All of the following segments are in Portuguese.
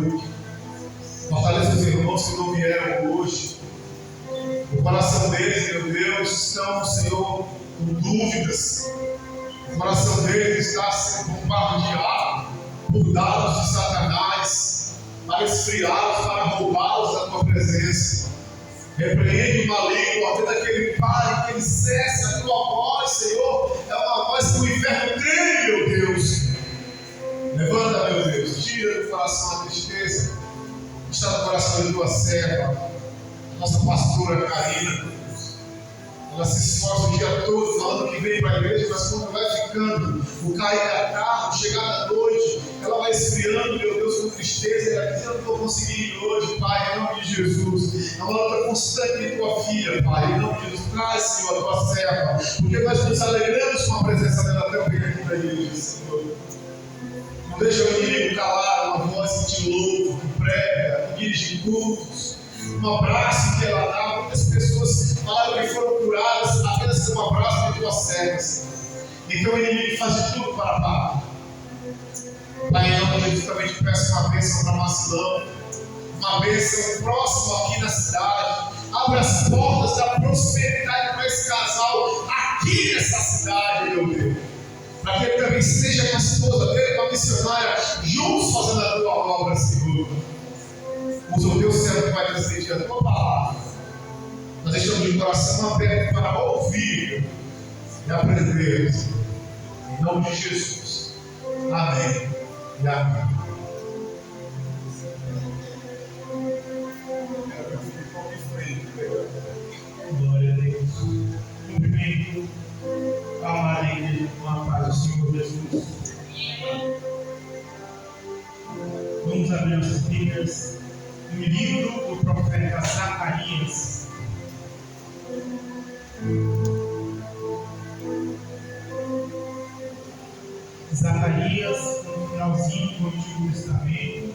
noite. Fortaleça os irmãos que não vieram hoje. O coração deles, meu Deus, estão, Senhor, com dúvidas. O coração deles está sendo bombardeado por dados de Satanás para esfriá-los, para roubá-los da tua presença. Repreende o maligno, ordena que ele pare, que ele cesse. A tua voz, Senhor, é uma voz que o inferno treme, meu Deus. Levanta, meu Deus, tira do coração a tristeza. Está no coração de tua serva, nossa pastora Karina. Ela se esforça o dia todo falando que vem para a igreja, mas quando vai ficando, o cair da tarde, chegar da noite, ela vai esfriando, meu Deus, com tristeza. Ela diz: eu não estou conseguindo ir hoje, Pai, em nome de Jesus. É uma luta constante em tua filha, Pai, em nome de Jesus. Traz, Senhor, a tua serva, porque nós nos alegramos com a presença dela também aqui na igreja, Senhor. Não deixa o inimigo calar uma voz que te louva, que prega, que dirige cultos. Um abraço que ela dá. Muitas pessoas falaram que foram curadas apenas com um abraço de tuas servas. Então o inimigo faz de tudo para parar. Pai, em nome de Jesus, também te peço uma bênção para Macilão, uma bênção próxima aqui na cidade. Abra as portas da prosperidade para esse casal aqui nessa cidade, meu Deus. Para que ele também esteja com a esposa dele, com a missionária, juntos fazendo a tua obra, Senhor. Usa o teu servo que vai transmitir a tua palavra. Nós estamos de coração aberto para ouvir e aprender. Em nome de Jesus. Amém e amém. Glória a Deus. Cumprimento a amada igreja com a paz do Senhor Jesus. Vamos abrir as Bíblias no livro do profeta Zacarias. Zacarias, no finalzinho do Antigo Testamento,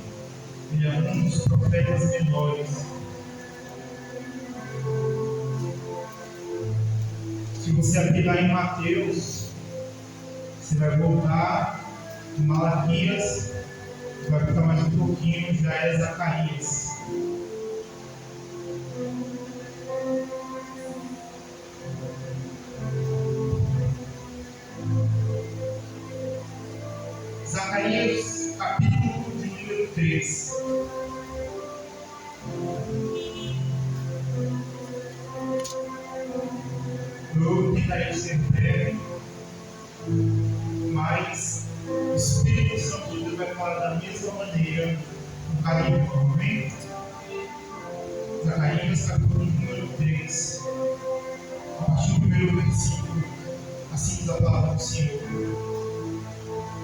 ele é um dos profetas menores. Se você abrir lá em Mateus, você vai voltar em Malaquias, vai ficar mais um pouquinho, já é Zacarias. Zacarias, capítulo de número 3. Eu tentarei ser breve, mas o Espírito Santo de Deus vai falar da mesma maneira no capítulo, amém? Zacarias, capítulo número 3, a partir do primeiro versículo, assim diz a palavra do Senhor.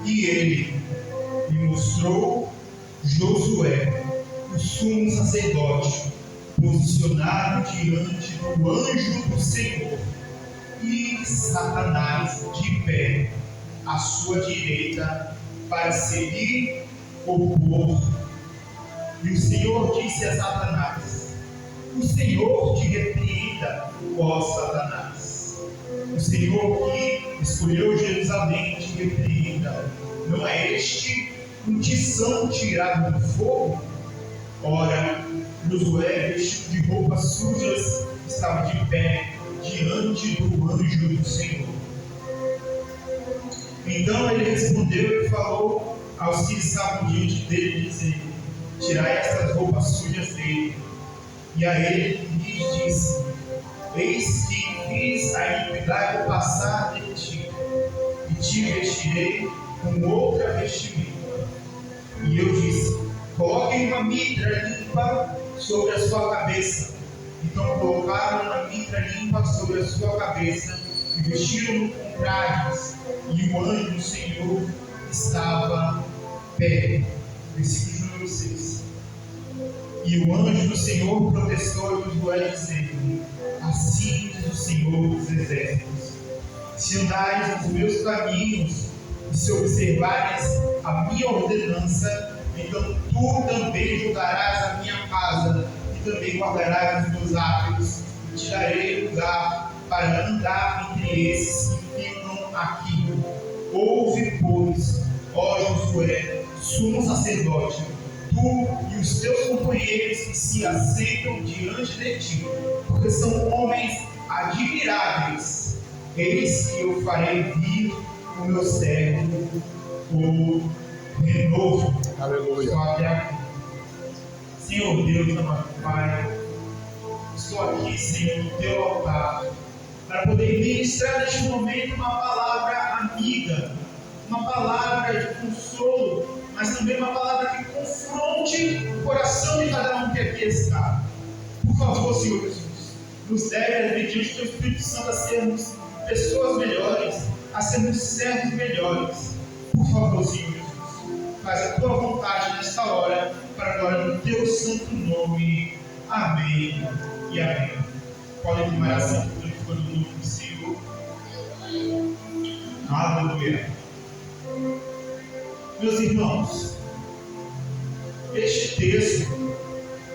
E ele me mostrou Josué, o sumo sacerdote, posicionado diante do anjo do Senhor, e Satanás de pé à sua direita para se lhe opor. E o Senhor disse a Satanás: o Senhor te repreenda, ó Satanás. O Senhor que escolheu Jerusalém te repreenda. Não é este um tição tirado do fogo? Ora, Josué, vestido de roupas sujas, estava de pé diante do anjo do Senhor. Então ele respondeu e falou aos que estavam diante dele, dizendo: tirai estas roupas sujas dele. E a ele lhes disse: eis que fiz a iniquidade passar de ti, e te vestirei com outra vestimenta. E eu disse: coloquem uma mitra limpa sobre a sua cabeça. Então colocaram uma mitra limpa sobre a sua cabeça e vestiram-no com trajes, e o anjo do Senhor estava perto. Versículo número 6. E o anjo do Senhor protestou a Josué, dizendo: assim diz o Senhor dos Exércitos: se andares nos meus caminhos e se observares a minha ordenança, então tu também julgarás a minha casa e também guardarás os meus átrios, e te darei lugar para andar entre esses que ficam aqui. Ouve, pois, ó Josué, sumo sacerdote, tu e os teus companheiros que se assentam diante de ti, porque são homens admiráveis. Eis que eu farei vir o meu servo, o renovo. Aleluia. Só até aqui. Senhor Deus, amado Pai, estou aqui, Senhor, no teu altar, para poder ministrar neste momento uma palavra amiga, uma palavra de consolo, mas também uma palavra que confronte o coração de cada um que aqui está. Por favor, Senhor Jesus, nos leve mediante o teu Espírito Santo a sermos pessoas melhores, a sermos servos melhores. Por favor, Senhor Jesus, faz a tua vontade nesta hora, para a glória do teu santo nome. Amém e amém. Podem tomar assento quando o nome do Senhor. Aleluia. Meus irmãos, este texto,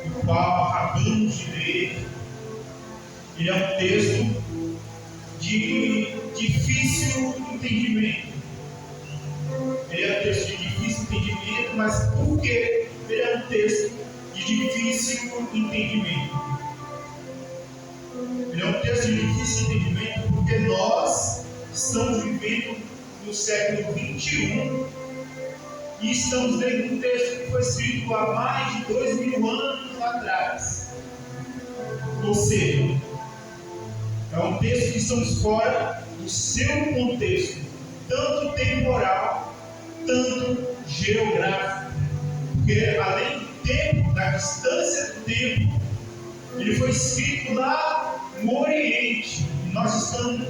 o qual acabamos de ler, ele é um texto de difícil entendimento. Ele é um texto de difícil entendimento, mas por que ele é um texto de difícil entendimento? Ele é um texto de difícil entendimento porque nós estamos vivendo no século XXI e estamos lendo um texto que foi escrito há mais de 2000 anos atrás. Ou seja, é um texto que estamos fora do seu contexto, tanto temporal, tanto geográfico. Porque além do tempo, da distância do tempo, ele foi escrito lá no Oriente e nós estamos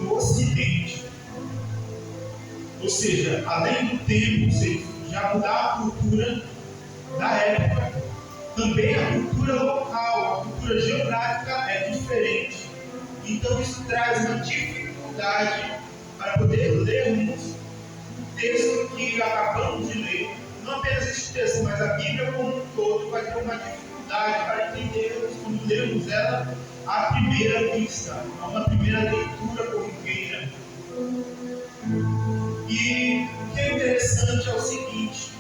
no Ocidente. Ou seja, além do tempo já mudar a cultura da época, também a cultura local, a cultura geográfica é diferente. Então isso traz uma dificuldade para poder lermos o texto que acabamos de ler. Não apenas este texto, mas a Bíblia como um todo vai ter uma dificuldade para entendermos quando lemos ela à primeira vista, a uma primeira leitura corriqueira. E o que é interessante é o seguinte: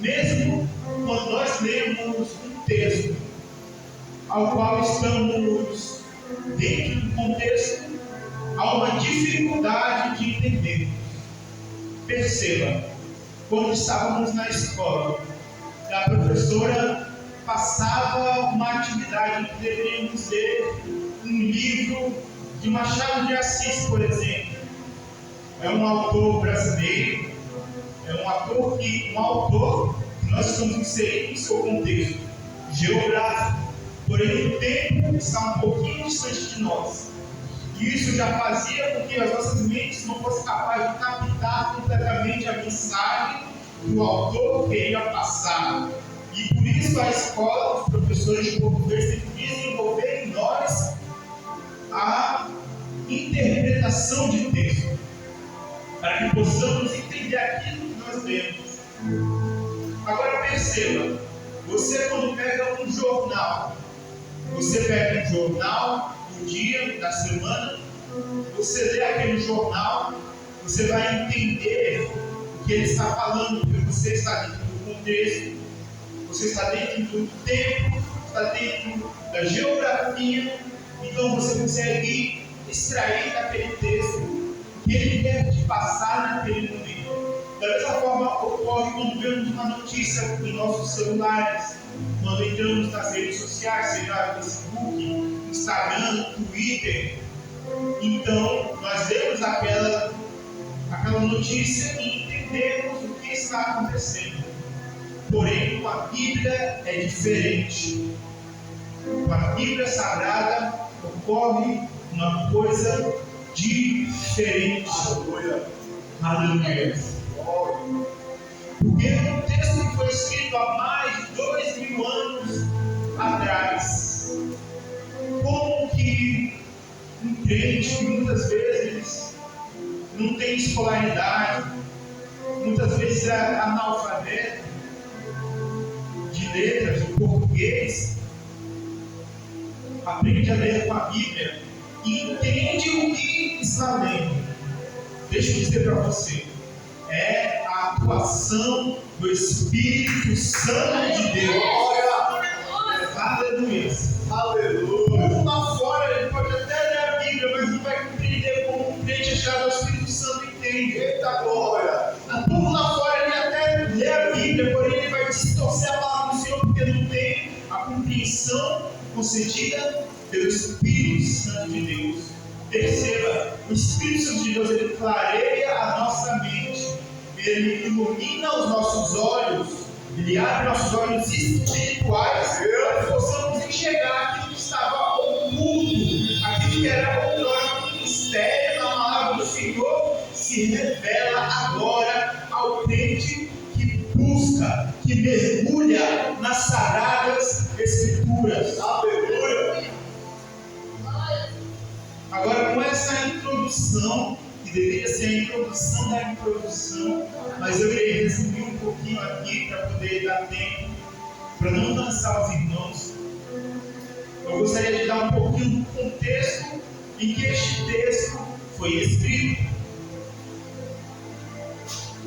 mesmo quando nós lemos um texto ao qual estamos dentro do contexto, há uma dificuldade de entender. Perceba, quando estávamos na escola, a professora passava uma atividade que deveríamos ler um livro de Machado de Assis, por exemplo. É um autor brasileiro, é um autor que nós estamos inserindo em seu contexto geográfico, porém o tempo está um pouquinho distante de nós. E isso já fazia com que as nossas mentes não fossem capazes de captar completamente a mensagem que o autor queria passar. E por isso a escola, os professores de português têm que desenvolver em nós a interpretação de texto, para que possamos entender aquilo que nós lemos. Agora perceba, você quando pega um jornal, você pega um jornal do dia, da semana, você lê aquele jornal, você vai entender o que ele está falando, porque você está dentro do contexto, você está dentro do tempo, está dentro da geografia, então você consegue extrair daquele texto o que ele quer te passar naquele momento. Da mesma forma ocorre quando vemos uma notícia em nossos celulares, quando entramos nas redes sociais, seja Facebook, Instagram, Twitter. Então nós lemos aquela notícia e entendemos o que está acontecendo. Porém, com a Bíblia é diferente. Com a Bíblia Sagrada ocorre uma coisa diferente. Aleluia. Porque o texto que foi escrito há mais de 2000 anos atrás, como que um crente que muitas vezes não tem escolaridade, muitas vezes é analfabeto de letras, de português, aprende a ler com a Bíblia e entende o que está lendo. Deixa eu dizer para você, é a atuação do Espírito Santo de Deus. Aleluia. Aleluia. O povo lá fora, ele pode até ler a Bíblia, mas não vai compreender como um crente achado ao Espírito Santo entende. Eita glória. O povo lá fora, ele até lê a Bíblia, porém ele vai distorcer a palavra do Senhor porque não tem a compreensão concedida pelo Espírito Santo de Deus. Perceba, o Espírito Santo de Deus, ele clareia a nossa mente, ele ilumina os nossos olhos, ele abre nossos olhos espirituais para que possamos enxergar aquilo que estava oculto, aquilo que era outrora um mistério na palavra do Senhor, se revela agora ao crente que busca, que mergulha nas sagradas Escrituras. Aleluia! Agora, com essa introdução, que deveria ser a introdução da introdução, mas eu irei resumir um pouquinho aqui para poder dar tempo, para não cansar os irmãos. Eu gostaria de dar um pouquinho do contexto em que este texto foi escrito.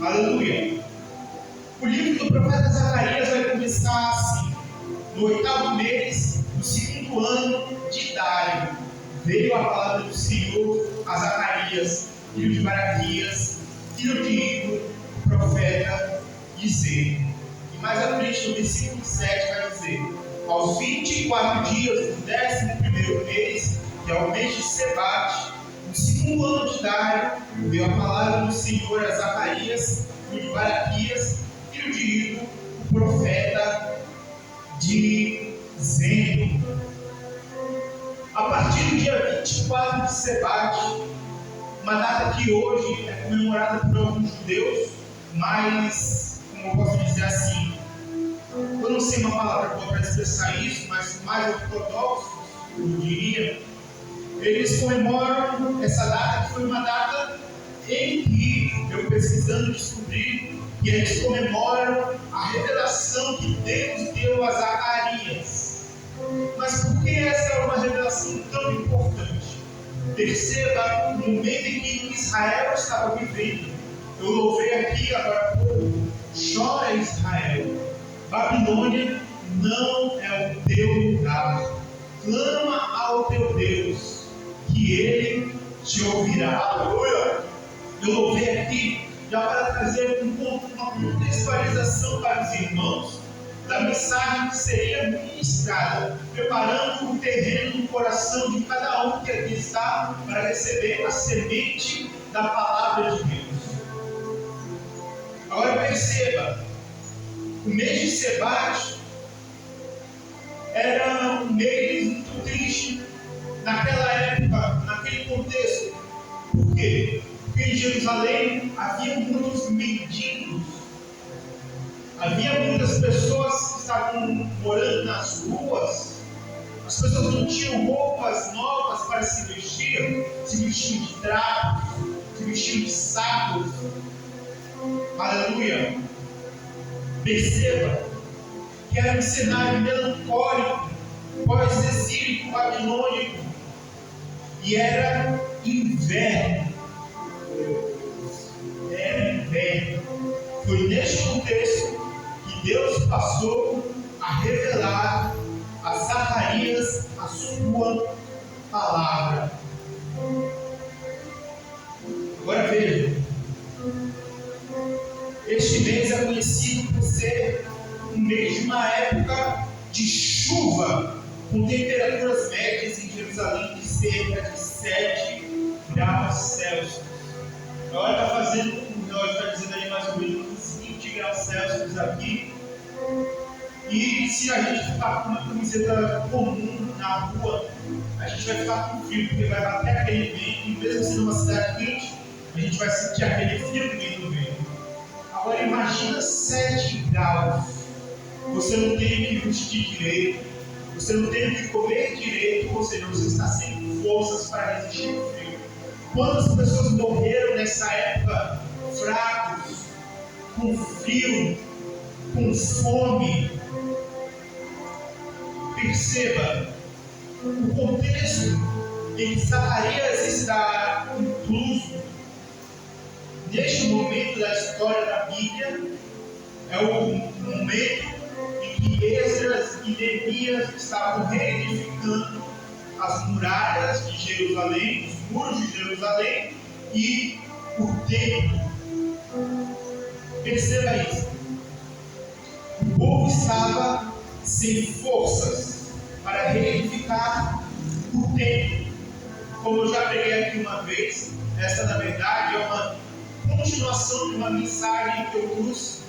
Aleluia! O livro do profeta Zacarias vai começar assim: no 8º mês, no 2º ano de Dário, veio a palavra do Senhor a Zacarias, filho de Baraquias, filho de Ido, profeta, dizendo. E mais à frente, no versículo 7, vai dizer: aos 24 dias do 11º mês, que é o mês de Sebate, no 2º ano de Dário, veio a palavra do Senhor a Zacarias, filho de Baraquias, filho de Ido, o profeta, dizendo. A partir do dia 24 de Sebate, uma data que hoje é comemorada por alguns judeus, mas, como eu posso dizer assim, eu não sei uma palavra boa para expressar isso, mas mais ortodoxos, eu diria, eles comemoram essa data, que foi uma data em que, eu pesquisando descobri, que eles comemoram a revelação que Deus deu a Zacarias. Mas por que essa é uma revelação tão importante? Perceba o momento em que Israel estava vivendo. Eu louvei aqui agora há pouco: chora Israel, Babilônia não é o teu lugar. Clama ao teu Deus, que ele te ouvirá. Aleluia! Eu louvei aqui já para trazer uma contextualização para os irmãos da mensagem que seria ministrada, preparando o terreno no coração de cada um que aqui está para receber a semente da palavra de Deus. Agora perceba, o mês de Sebate era um mês muito triste naquela época, naquele contexto. Por quê? Porque em Jerusalém havia muitos mendigos. Havia muitas pessoas que estavam morando nas ruas. As pessoas não tinham roupas novas para se vestiam de trapos, se vestiam de sacos. Aleluia! Perceba que era um cenário melancólico, pós-exílico babilônico, e era inverno. Era inverno. Foi neste contexto que Deus passou a revelar a Zacarias a sua palavra. Agora veja, este mês é conhecido por ser um mês de uma época de chuva, com temperaturas médias em Jerusalém de cerca de 7 graus Celsius. Agora está fazendo, o relógio está dizendo aí mais ou menos 20 graus Celsius aqui. E se a gente ficar com uma camiseta comum na rua, a gente vai ficar com frio, porque vai bater aquele vento, e mesmo sendo uma cidade quente, a gente vai sentir aquele frio no meio do vento. Agora imagina 7 graus. Você não tem que vestir direito, você não tem que comer direito, ou seja, você está sem forças para resistir ao frio. Quantas pessoas morreram nessa época fracos, com frio, com fome? Perceba o contexto em que Zacarias está incluso neste momento da história da Bíblia, é o momento em que Esdras e Neemias estavam reedificando as muralhas de Jerusalém, os muros de Jerusalém e o templo. Perceba isso. O povo estava sem forças para reedificar o templo. Como eu já preguei aqui uma vez, essa na verdade é uma continuação de uma mensagem que eu trouxe,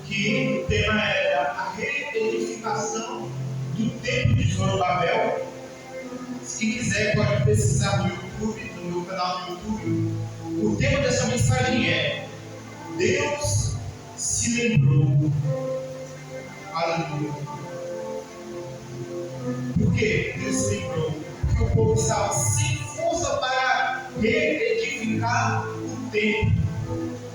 que o tema era a reedificação do templo de Zorobabel. Se quiser pode pesquisar no YouTube, no meu canal no YouTube. O tema dessa mensagem é: Deus se lembrou. Aleluia. Por que Deus se lembrou? Porque o povo estava sem força para reedificar o templo.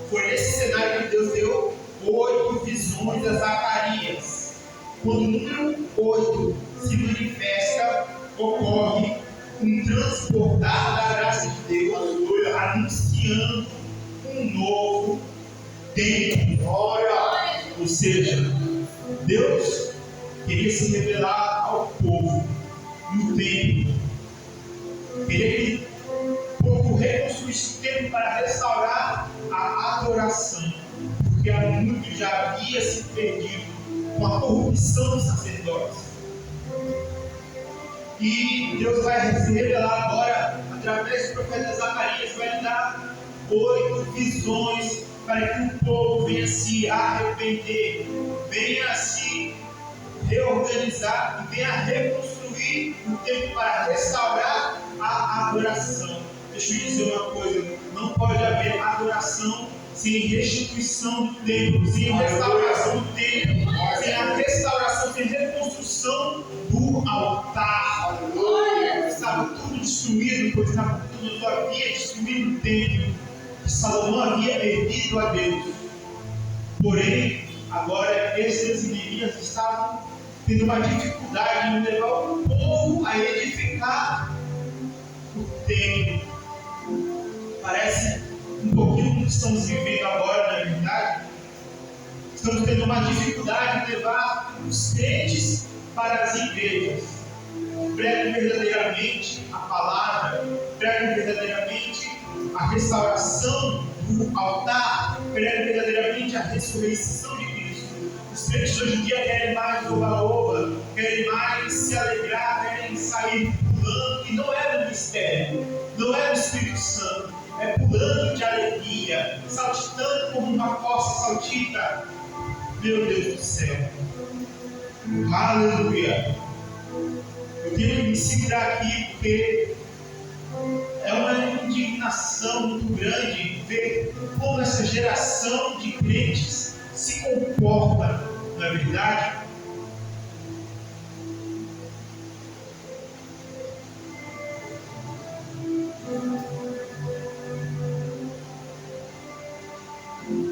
Foi nesse cenário que Deus deu 8 visões a Zacarias. Quando o número 8 se manifesta, ocorre um transbordar da graça de Deus, anunciando um novo templo. Ou seja, Deus queria se revelar ao povo no templo. Queria que o povo reconstruísse o templo para restaurar a adoração, porque há muito já havia se perdido com a corrupção dos sacerdotes. E Deus vai se revelar agora, através do profeta Zacarias, vai lhe dar 8 visões para que o povo venha se arrepender, venha se reorganizar e venha reconstruir o templo para restaurar a adoração. Deixa eu dizer uma coisa: não pode haver adoração sem restituição do templo, sem restauração do templo, sem a restauração, sem reconstrução do altar. Estava tudo destruído, pois estava tudo havia destruído o templo que Salomão havia erguido a Deus. Porém, agora Esdras e Neemias estavam tendo uma dificuldade em levar o povo a edificar o templo. Parece um pouquinho o que estamos vivendo agora, na verdade. Estamos tendo uma dificuldade em levar os crentes para as igrejas. Pregam verdadeiramente a palavra, pregam verdadeiramente a restauração do altar, pregam verdadeiramente a ressurreição de Cristo. Os crentes hoje em dia querem mais oba-oba, querem mais se alegrar, querem sair pulando, e não é do mistério, não é do Espírito Santo, é pulando de alegria, saltitando como uma corça saltita. Meu Deus do céu, aleluia. Eu tenho que me segurar aqui porque é uma indignação muito grande ver como essa geração de crentes se comporta, não é verdade?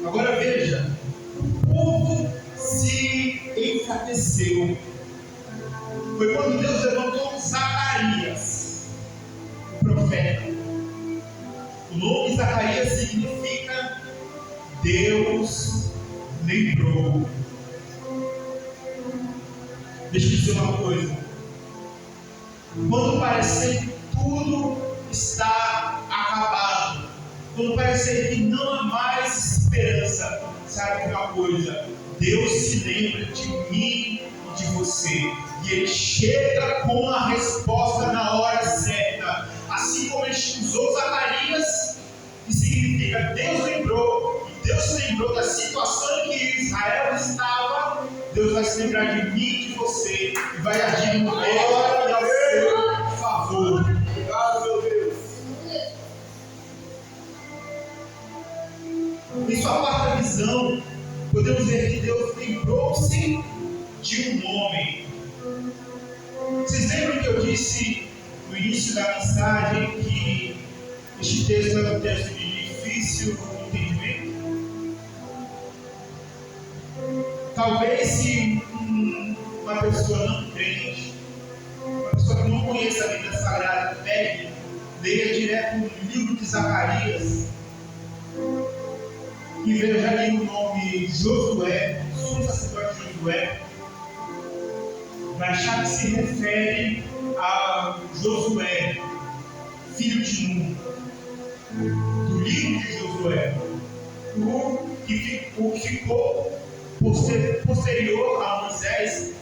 Agora veja, o povo se enfraqueceu. Foi quando Deus levantou Zacarias, o profeta. O nome Zacarias significa Deus lembrou. Deixa eu dizer uma coisa. Quando parecer que tudo está acabado, quando parecer que não há mais esperança, sabe uma coisa? Deus se lembra de mim e de você. E Ele chega com a resposta na hora certa. Assim como Ele usou Zacarias, que significa Deus lembrou. E Deus se lembrou da situação em que Israel estava. Deus vai se lembrar de mim e de você. E vai agir no meu e ao seu favor. Obrigado, meu Deus. Em sua quarta visão, podemos ver que Deus lembrou-se de um homem. Vocês lembram que eu disse no início da mensagem que este texto é um texto de difícil entendimento? Talvez se uma pessoa não crente, uma pessoa que não conhece a Bíblia Sagrada, pegue, leia direto no livro de Zacarias, e veja ali o nome Josué, sumo sacerdote Josué, vai achar que se refere a Josué, filho de Nun, do livro de Josué, o que ficou posterior a Moisés.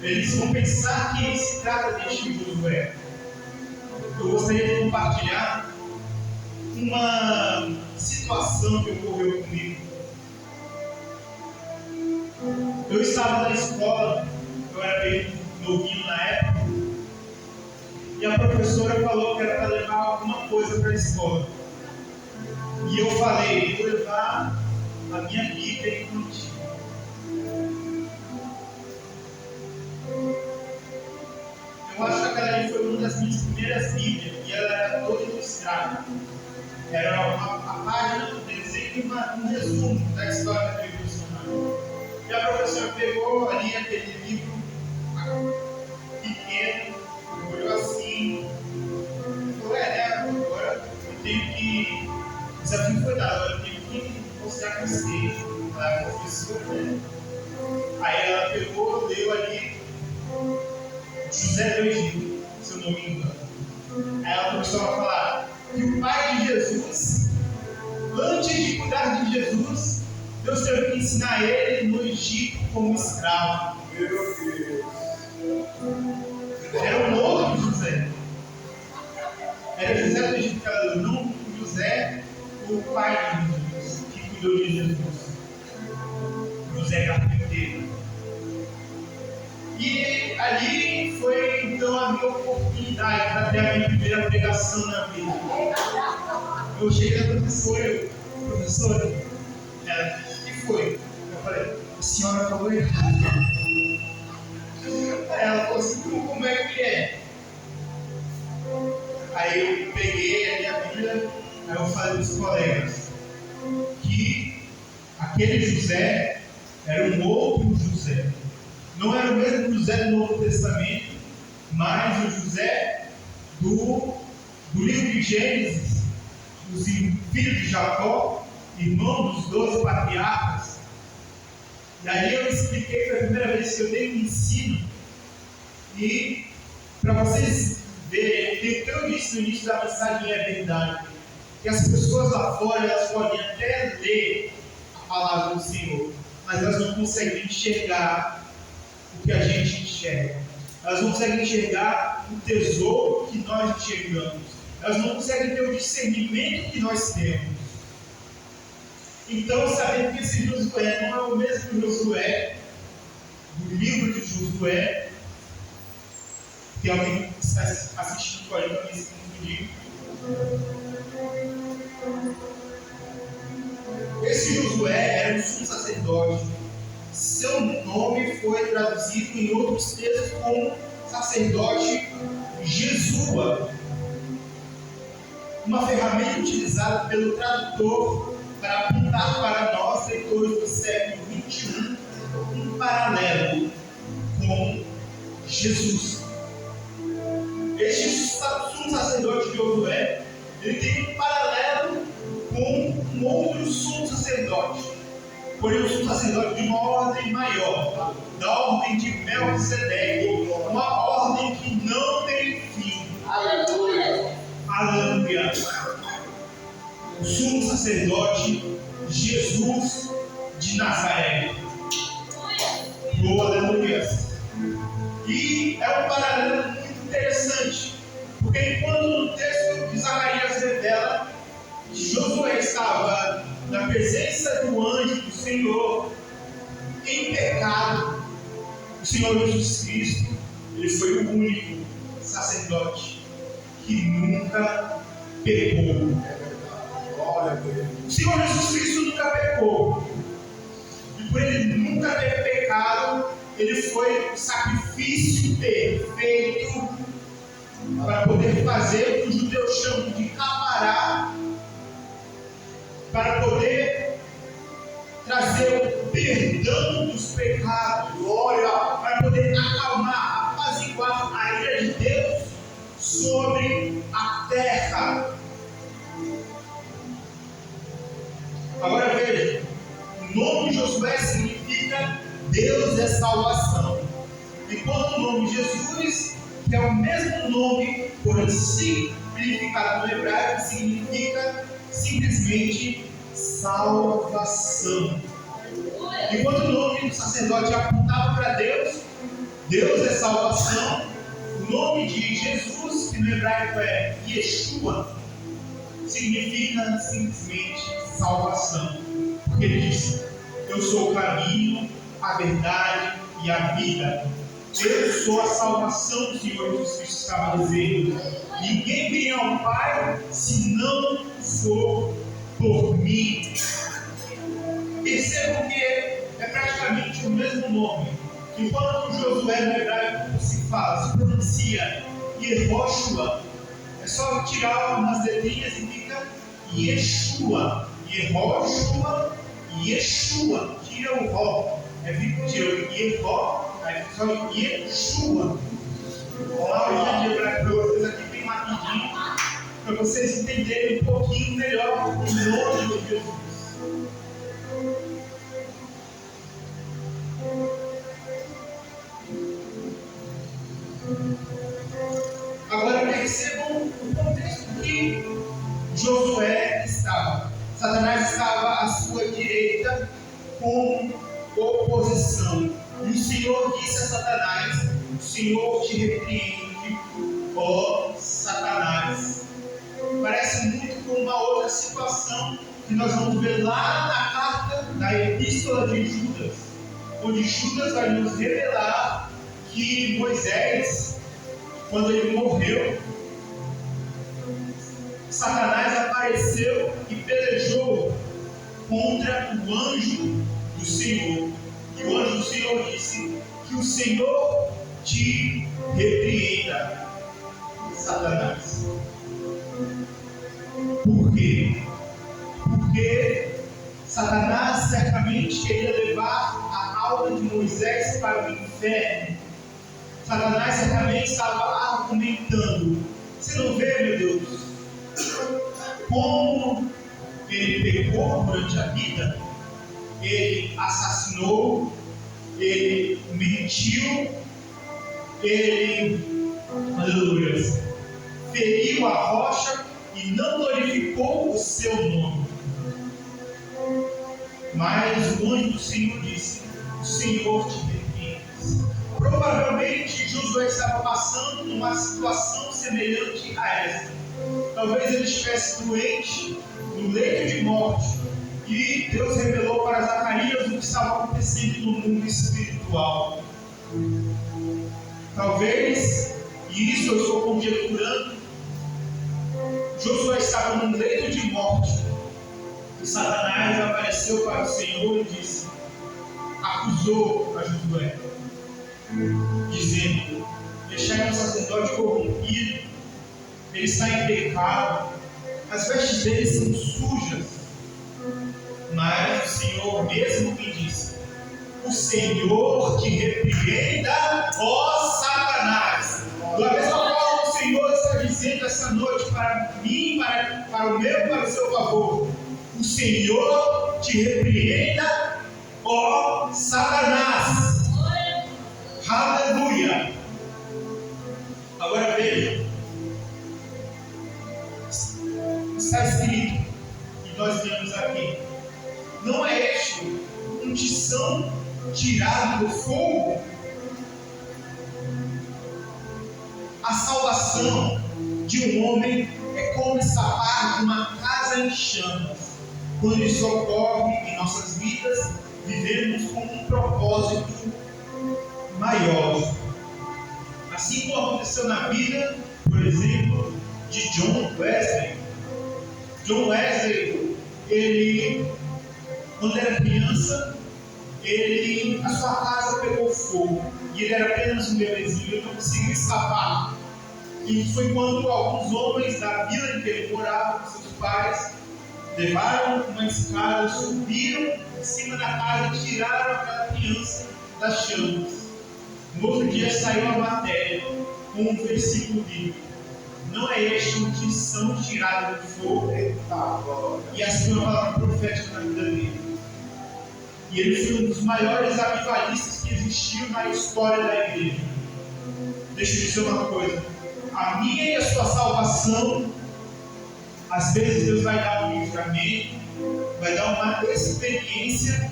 Eles vão pensar que se trata deste Josué. Eu gostaria de compartilhar uma situação que ocorreu comigo. Eu estava na escola, eu era bem novinho na época, e a professora falou que era para levar alguma coisa para a escola. E eu falei, vou levar a minha Bíblia infantil. Eu acho que aquela ali foi uma das minhas primeiras Bíblias, e ela era toda ilustrada. Era a página do desenho e um resumo da história do revolucionário. E a professora pegou ali aquele livro pequeno, olhou assim, e falou, agora eu tenho que. O desafio foi dado, agora eu tenho que mostrar que eu sei. Ela é professora, né? Aí ela pegou, leu ali José do Egito, se eu não me engano. Aí ela começou a falar que o pai de Jesus, antes de cuidar de Jesus, Deus teve que ensinar ele no Egito como escravo. Meu Deus! Era um outro José. Era José do Egito que ela leu, não José, o pai de Jesus, que cuidou de Jesus. José carpinteiro. E ali foi então a minha oportunidade para ter a minha primeira pregação na vida. Eu cheguei na professora, ela, o que foi? Eu falei, a senhora falou errado. Aí ela falou assim, como é que é? Aí eu peguei a minha Bíblia, aí eu falei para os colegas que aquele José era um outro José. Não era o mesmo José do Novo Testamento, mas o José do livro de Gênesis, os filhos de Jacó, irmão dos 12 patriarcas. E aí eu expliquei pela primeira vez que eu dei um ensino, e para vocês verem, o que eu disse no início da mensagem é verdade, que as pessoas lá fora elas podem até ler a palavra do Senhor, mas elas não conseguem enxergar o que a gente enxerga. Elas não conseguem enxergar o tesouro que nós enxergamos. Elas não conseguem ter o discernimento que nós temos. Então, sabendo que esse Josué não é o mesmo Josué do livro de Josué, que alguém que está assistindo com a gente nesse livro. Esse Josué era um sumo sacerdote. Seu nome foi traduzido em outros textos como sacerdote Jesua, uma ferramenta utilizada pelo tradutor para apontar para nós, leitores do século XXI, um paralelo com Jesus. Este sumo sacerdote Josué, ele tem um paralelo com um outro sumo sacerdote. Porém, o sumo sacerdote de uma ordem maior, da ordem de Melquisedeque, uma ordem que não tem fim. Aleluia! Aleluia! O sumo sacerdote Jesus de Nazaré. Aleluia! E é um paralelo muito interessante, porque enquanto no texto de Zacarias revela que Josué estava na presença do anjo do Senhor, em pecado, o Senhor Jesus Cristo, ele foi o único sacerdote que nunca pecou. O Senhor Jesus Cristo nunca pecou. E por ele nunca ter pecado, ele foi o sacrifício perfeito para poder fazer o que os judeus chamam de capará, para poder trazer o perdão dos pecados, glória, para poder acalmar, apaziguar a ira de Deus sobre a terra. Agora veja, o nome de Josué significa Deus é salvação. Enquanto o nome Jesus, que é o mesmo nome, porém significado no hebraico, significa simplesmente salvação. Enquanto o nome do sacerdote apontava para Deus, Deus é salvação. O nome de Jesus, que no hebraico é Yeshua, significa simplesmente salvação. Porque ele diz: eu sou o caminho, a verdade e a vida. Eu sou a salvação, o Senhor Jesus Cristo estava dizendo. Ninguém vem ao Pai se não for por mim. Percebam que é praticamente o mesmo nome. Enquanto Josué no hebraico se pronuncia Yehoshua, é só tirar umas letrinhas e fica Yeshua. Yehoshua, Yeshua. Tira o Ró. Tira o Yehó, aí fica só Yeshua. Vamos lá, olhar de hebraico para vocês aqui bem rapidinho, para vocês entenderem um pouquinho melhor o nome de Jesus. Agora percebam o contexto que Josué estava. Satanás estava à sua direita com oposição. E o Senhor disse a Satanás: o Senhor te repreende, ó Satanás. Parece muito com uma outra situação que nós vamos ver lá na carta da Epístola de Judas, onde Judas vai nos revelar que Moisés, quando ele morreu, Satanás apareceu e pelejou contra o anjo do Senhor. E o anjo do Senhor disse: que o Senhor te repreenda, Satanás. Por quê? Porque Satanás certamente queria levar a alma de Moisés para o inferno. Satanás certamente estava argumentando: você não vê, meu Deus, como ele pecou durante a vida? Ele assassinou, ele mentiu, ele, aleluia, feriu a rocha e não glorificou o seu nome. Mas o anjo do Senhor disse: o Senhor te repreende. Provavelmente Josué estava passando numa situação semelhante a essa. Talvez ele estivesse doente, no leito de morte, e Deus revelou para Zacarias o que estava acontecendo no mundo espiritual. Talvez, e isso eu estou conjecturando, Josué estava num leito de morte, e Satanás apareceu para o Senhor e disse, acusou a Josué, dizendo: deixai um sacerdote corrompido, ele está em pecado, as vestes dele são sujas. Mas o Senhor mesmo me disse: o Senhor te repreenda, ó Satanás. Da mesma forma, o Senhor está dizendo essa noite para mim, para o meu e para o seu favor: o Senhor te repreenda, ó Satanás. Aleluia. Agora veja, está escrito, e nós vemos aqui: não é este um tição tirado do fogo? A salvação de um homem é como escapar de uma casa em chamas. Quando isso ocorre em nossas vidas, vivemos com um propósito maior. Assim como aconteceu na vida, por exemplo, de John Wesley. John Wesley, ele, quando era criança, a sua casa pegou fogo, e ele era apenas um bebezinho, ele não conseguia escapar. E foi quando alguns homens da vila em que ele morava com seus pais levaram uma escada, subiram em cima da casa e tiraram aquela criança das chamas. No outro dia saiu a matéria com um versículo bíblico: não é este o que são tirados do fogo. E assim uma palavra profética na vida dele. E ele foi um dos maiores avivalistas que existiu na história da igreja. Deixa eu dizer uma coisa: a minha e a sua salvação, às vezes Deus vai dar um livramento, vai dar uma experiência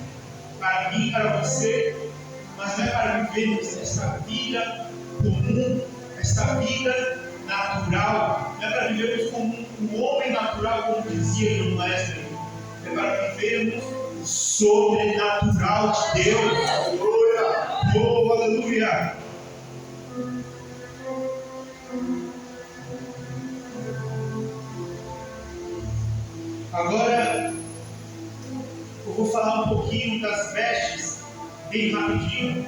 para mim, para você, mas não é para vivermos esta vida comum, esta vida natural, não é para vivermos como um homem natural, como dizia John Wesley, é para vivermos o sobrenatural de Deus. Aleluia! Oh, aleluia! Agora eu vou falar um pouquinho das vestes, bem rapidinho.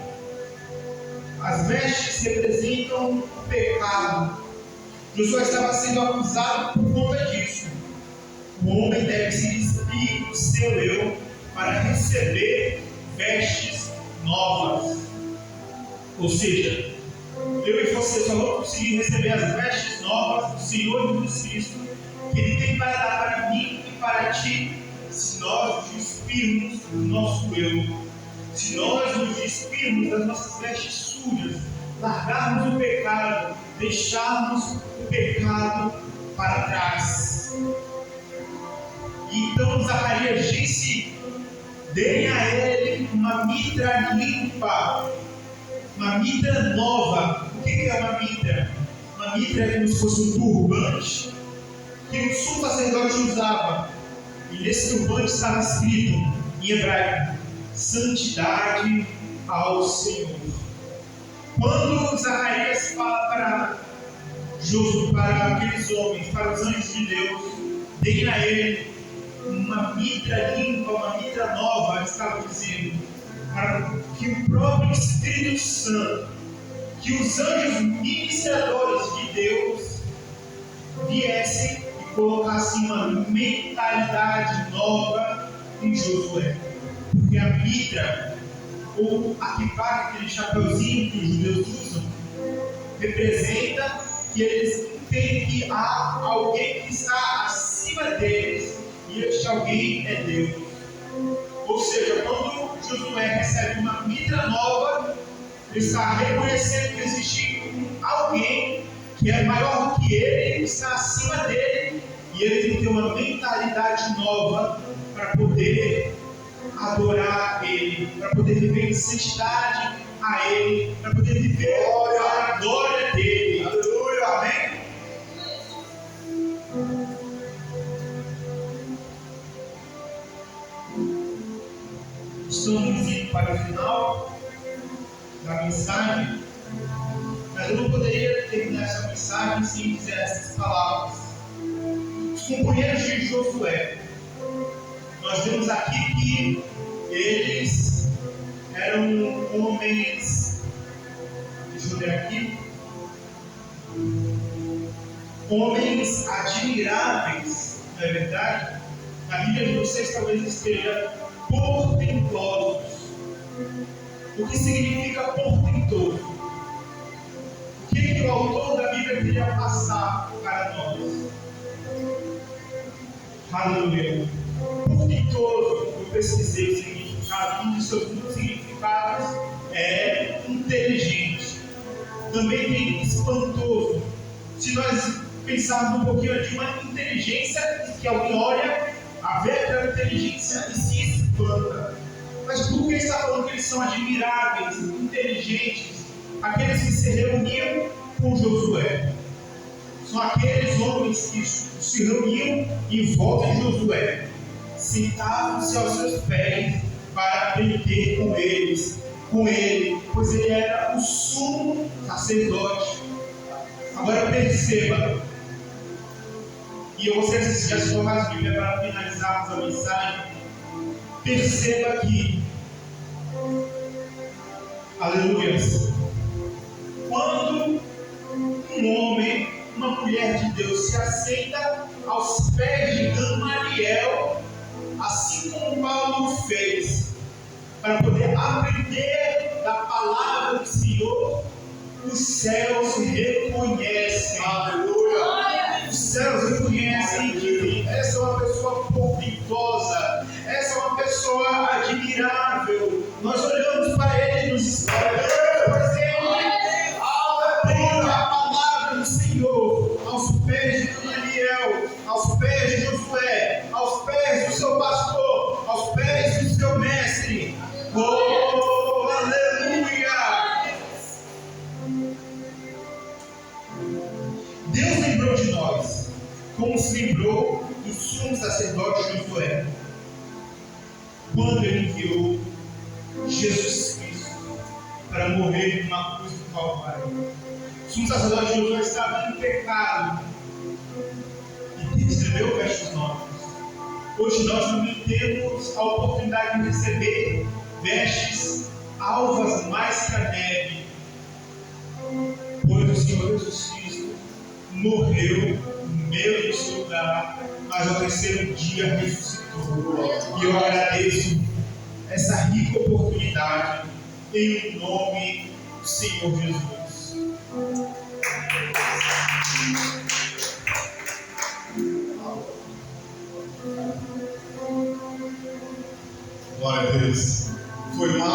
As vestes representam o pecado. Josué estava sendo acusado por conta disso. O homem deve se despir do seu eu para receber vestes novas. Ou seja, eu e você só vamos conseguir receber as vestes novas do Senhor Jesus Cristo, que Ele tem para dar para mim e para ti, se nós nos despirmos do nosso eu, se nós nos despirmos das nossas vestes sujas, largarmos o pecado, deixarmos o pecado para trás. E então Zacarias disse: deem a ele uma mitra limpa, uma mitra nova. O que é uma mitra? Uma mitra é como se fosse um turbante que o sumo sacerdote usava. E nesse turbante estava escrito em hebraico: santidade ao Senhor. Quando Zacarias fala para aqueles homens, para os anjos de Deus, deem a ele uma mitra limpa, uma mitra nova, estava dizendo, para que o próprio Espírito Santo, que os anjos ministradores de Deus viessem e colocassem uma mentalidade nova em Josué. Porque a mitra, ou a kippah, aquele chapeuzinho que os judeus usam, representa que eles entendem que há alguém que está acima deles, e este alguém é Deus. Ou seja, quando Josué recebe uma mitra nova, ele está reconhecendo que existe alguém que é maior do que ele, está acima dele, e ele tem que ter uma mentalidade nova para poder adorar Ele, para poder viver em santidade a Ele, para poder viver a glória dele. Aleluia, amém? Estamos indo para o final da mensagem, mas eu não poderia terminar essa mensagem sem dizer essas palavras. Os companheiros de Josué, nós vemos aqui que eles eram homens, deixa eu ver aqui, homens admiráveis, não é verdade? Na Bíblia de vocês talvez esteja portentosos. O que significa portentoso? O que o autor da Bíblia queria passar para nós? Aleluia. Portentoso, eu pesquisei o significado, um dos seus muitos significados é inteligente. Também tem espantoso. Se nós pensarmos um pouquinho de uma inteligência, que alguém olha, a ver aquela inteligência e se espanta. Mas por que está falando que eles são admiráveis, inteligentes? Aqueles que se reuniam com Josué. São aqueles homens que se reuniam em volta de Josué, sentavam-se aos seus pés para aprender com ele, pois ele era o sumo sacerdote. Agora perceba, e eu gostaria que você já se colocasse a Bíblia para finalizarmos a mensagem. Perceba que, aleluia, quando um homem, uma mulher de Deus se aceita aos pés de Gamaliel, assim como Paulo fez, para poder aprender da palavra do Senhor, os céus reconhecem. Aleluia! lembrou do sumo sacerdote Josué, quando ele enviou Jesus Cristo para morrer numa cruz do Calvário. O sumo sacerdote Josué estava em pecado e recebeu vestes novas. Hoje nós também temos a oportunidade de receber vestes alvas mais que a neve, pois o Senhor Jesus Cristo morreu no meio do seu lugar, mas ao terceiro dia ressuscitou. E eu agradeço essa rica oportunidade em nome do Senhor Jesus. Glória a Deus. Foi mal.